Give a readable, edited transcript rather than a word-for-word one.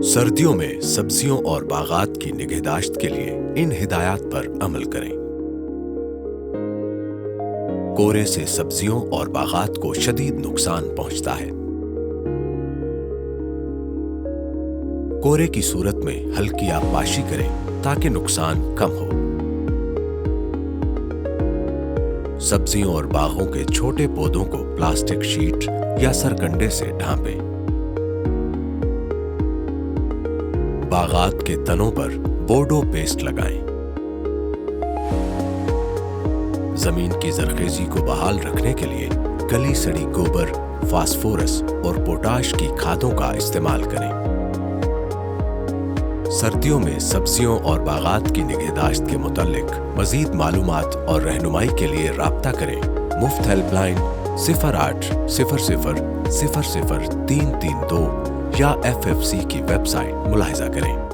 سردیوں میں سبزیوں اور باغات کی نگہداشت کے لیے ان ہدایات پر عمل کریں۔ کورے سے سبزیوں اور باغات کو شدید نقصان پہنچتا ہے۔ کورے کی صورت میں ہلکی آبپاشی کریں تاکہ نقصان کم ہو۔ سبزیوں اور باغوں کے چھوٹے پودوں کو پلاسٹک شیٹ یا سرکنڈے سے ڈھانپیں۔ باغات کے تنوں پر بورڈو پیسٹ لگائیں۔ زمین کی زرخیزی کو بحال رکھنے کے لیے گلی سڑی گوبر، فاسفورس اور پوٹاش کی کھادوں کا استعمال کریں۔ سردیوں میں سبزیوں اور باغات کی نگہداشت کے متعلق مزید معلومات اور رہنمائی کے لیے رابطہ کریں۔ مفت ہیلپ لائن 0800 00332 یا FFC کی ویب سائٹ ملاحظہ کریں۔